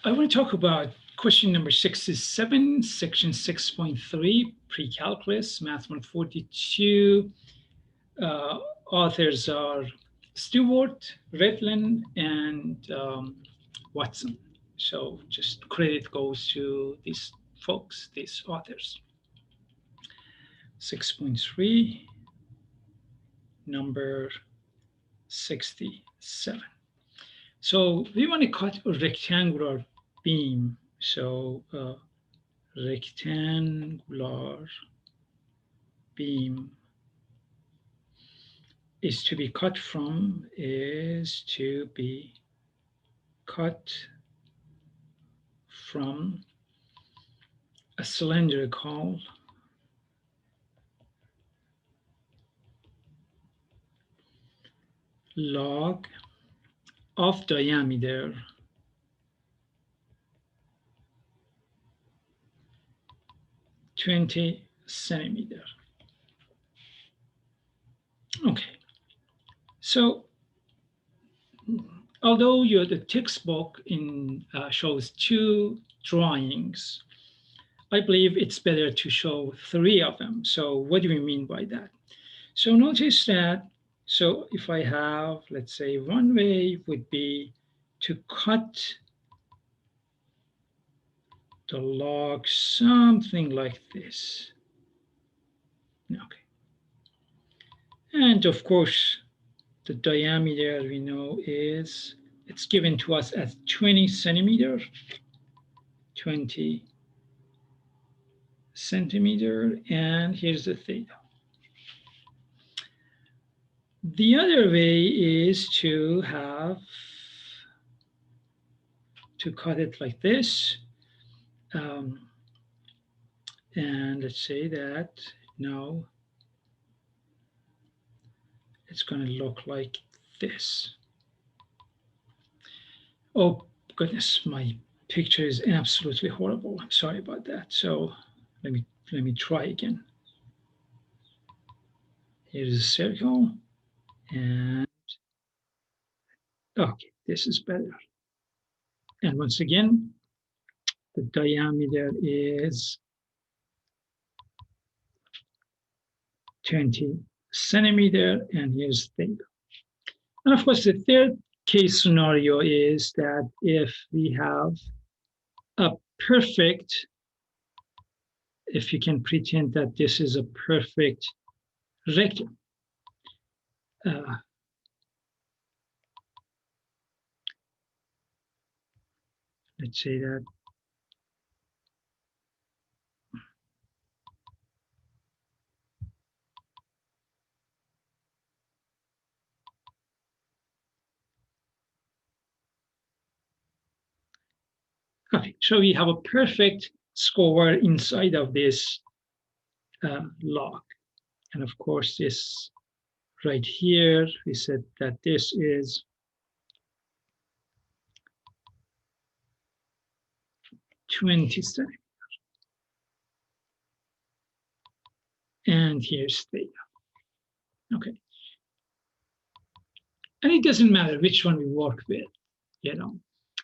I want to talk about question number 67, section 6.3, pre-calculus, math 142. Uh, Authors are Stewart, Redlin, and Watson. So just credit goes to these folks, these authors. 6.3, number 67. So we want to cut a rectangular beam. So rectangular beam is to be cut from a cylindrical log of diameter 20 centimeter. Okay, so although the textbook shows two drawings, I believe it's better to show three of them. So what do we mean by that? So notice that, so if I have, let's say one way would be to cut the log something like this. Okay. And of course, the diameter we know it's given to us as 20 centimeter, 20 centimeter, and here's the theta. The other way is to cut it like this. And let's say that now it's going to look like this. Oh goodness, my picture is absolutely horrible. I'm sorry about that. So let me try again. Here's a circle, and okay, this is better. And once again, the diameter is 20 centimeter, and here's theta. And of course, the third case scenario is that if we have a perfect, if you can pretend that this is a perfect rectangle, let's say that okay, so we have a perfect square inside of this log. And of course, this right here, we said that this is 20 centimeters. And here's theta. Okay. And it doesn't matter which one we work with, you know.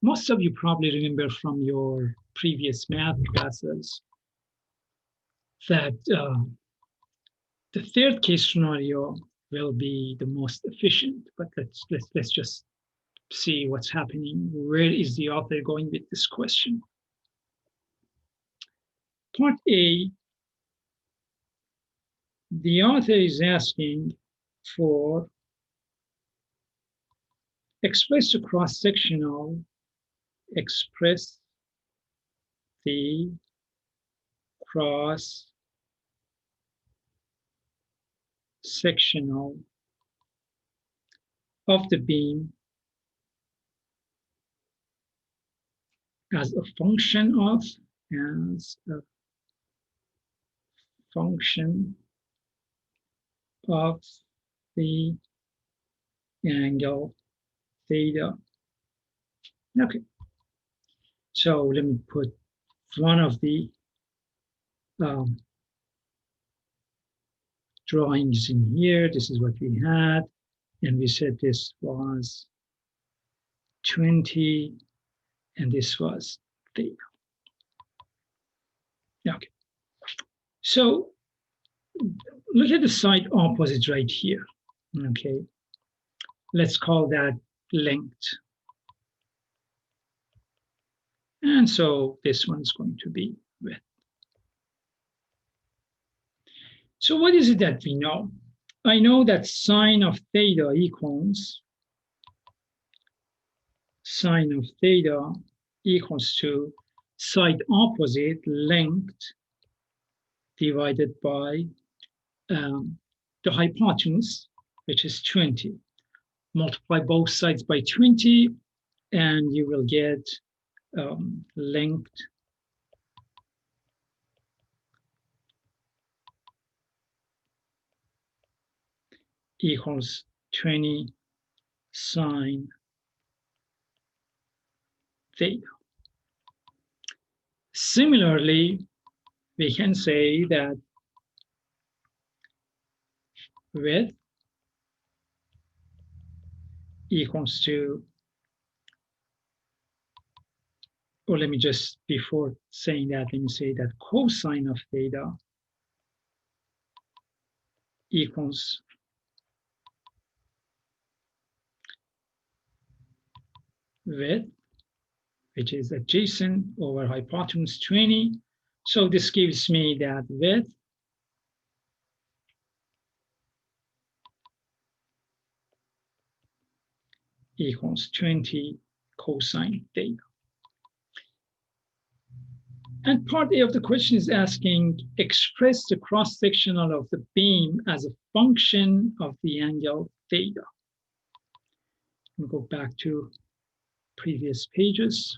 Most of you probably remember from your previous math classes that the third case scenario will be the most efficient, but let's just see what's happening. Where is the author going with this question? Part A, the author is asking for express the cross-sectional, express the cross-sectional of the beam as a function of the angle theta. Okay, so let me put one of the drawings in here. This is what we had, and we said this was 20, and this was theta. Okay, so look at the side opposite right here. Okay, let's call that length. And so this one's going to be width. So what is it that we know? I know that sine of theta equals to side opposite length divided by the hypotenuse, which is 20. Multiply both sides by 20, and you will get length equals 20 sine theta. Similarly, we can say that width equals to, or let me just, before saying that, let me say that cosine of theta equals width, which is adjacent over hypotenuse 20. So this gives me that width equals 20 cosine theta. And part A of the question is asking, express the cross-sectional of the beam as a function of the angle theta. We'll go back to previous pages.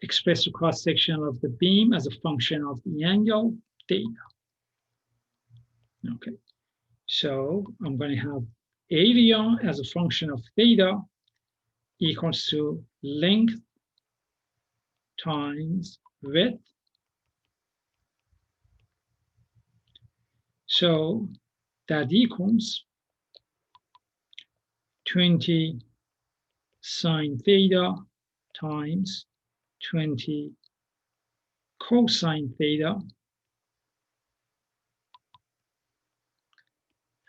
Express the cross-section of the beam as a function of the angle theta. Okay, so I'm going to have area as a function of theta equals to length times width. So that equals 20 sine theta times 20 cosine theta,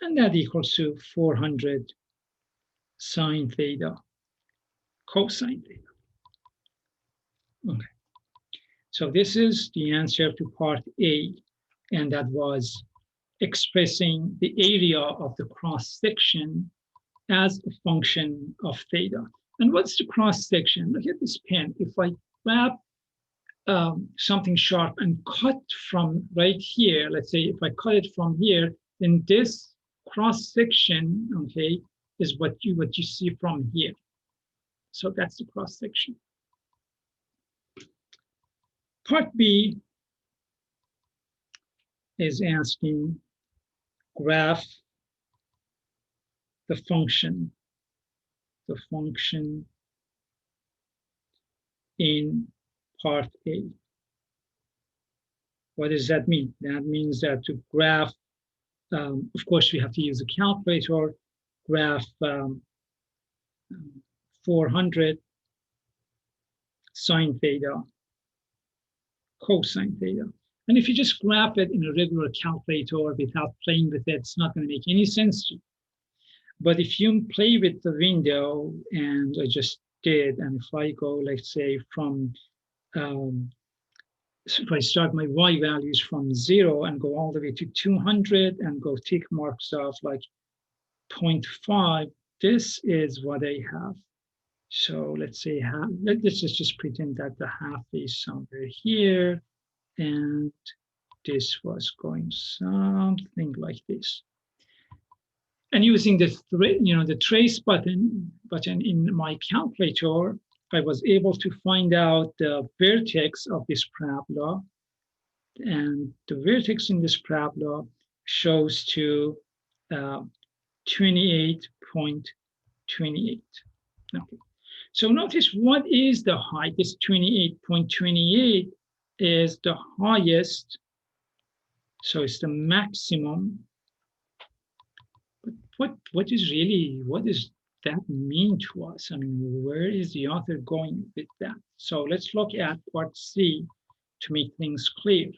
and that equals to 400 sine theta cosine theta. Okay, so this is the answer to part A, and that was expressing the area of the cross section as a function of theta. And what's the cross section? Look at this pen. If I grab something sharp and cut from right here, let's say if I cut it from here, then this cross section, okay, is what you see from here. So that's the cross section. Part B is asking graph the function in part A. What does that mean? That means that to graph, of course, we have to use a calculator, graph 400 sine theta cosine theta. And if you just graph it in a regular calculator without playing with it, it's not going to make any sense to you. But if you play with the window, and I just did, and if I go, let's say, from, so if I start my y values from 0 and go all the way to 200 and go tick marks of like 0.5, this is what I have. So let's say half, let's just pretend that the half is somewhere here, and this was going something like this. And using the trace button in my calculator, I was able to find out the vertex of this parabola, and the vertex in this parabola shows to 28.28. Okay. So notice what is the height? This 28.28 is the highest, so it's the maximum. But what is that mean to us? I mean, where is the author going with that? So let's look at part C to make things clear.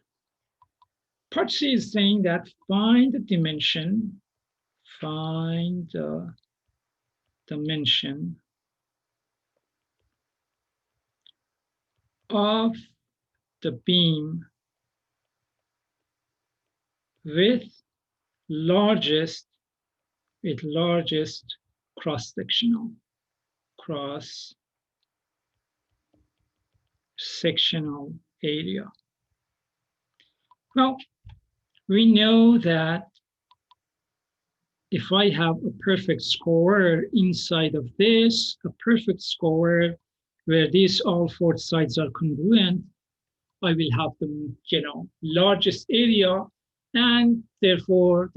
Part C is saying that find the dimension, find the dimension of the beam with largest cross-sectional area. Well, we know that if I have a perfect square inside of this, a perfect square where these all four sides are congruent, I will have the largest area, and therefore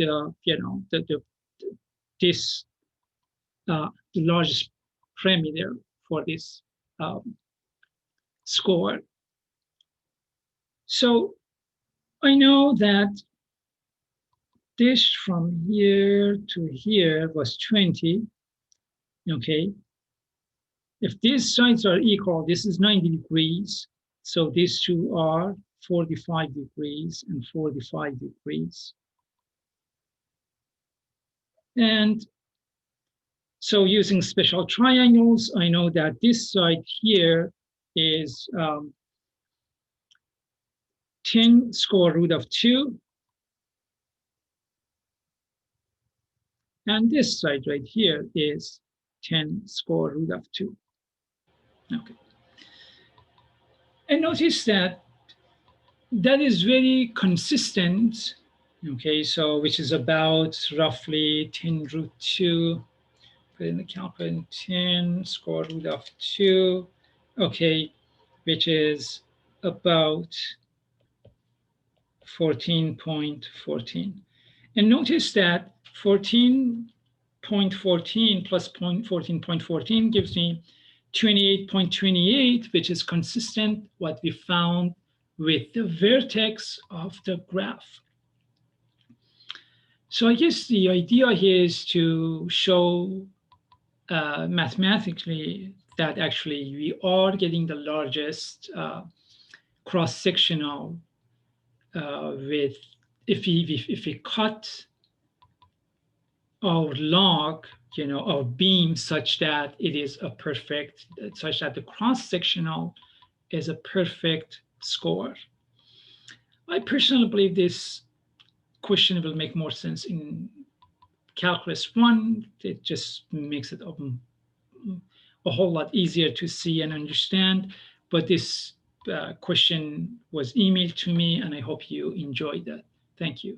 this the largest parameter for this score. So I know that this from here to here was 20. Okay. If these sides are equal, this is 90 degrees. So these two are 45 degrees and 45 degrees. And so using special triangles, I know that this side here is 10 square root of 2. And this side right here is 10 square root of 2. Okay. And notice that is very consistent. Okay, so which is about roughly 10 root 2. Put in the calculator, 10 square root of 2. Okay, which is about 14.14. And notice that 14.14 plus 14.14 gives me 28.28, which is consistent what we found with the vertex of the graph. So I guess the idea here is to show mathematically that actually we are getting the largest cross-sectional with if we cut our log, our beam such that it is a perfect, such that the cross-sectional is a perfect score. I personally believe this question will make more sense in calculus 1. It just makes it a whole lot easier to see and understand. But this question was emailed to me, and I hope you enjoyed that. Thank you.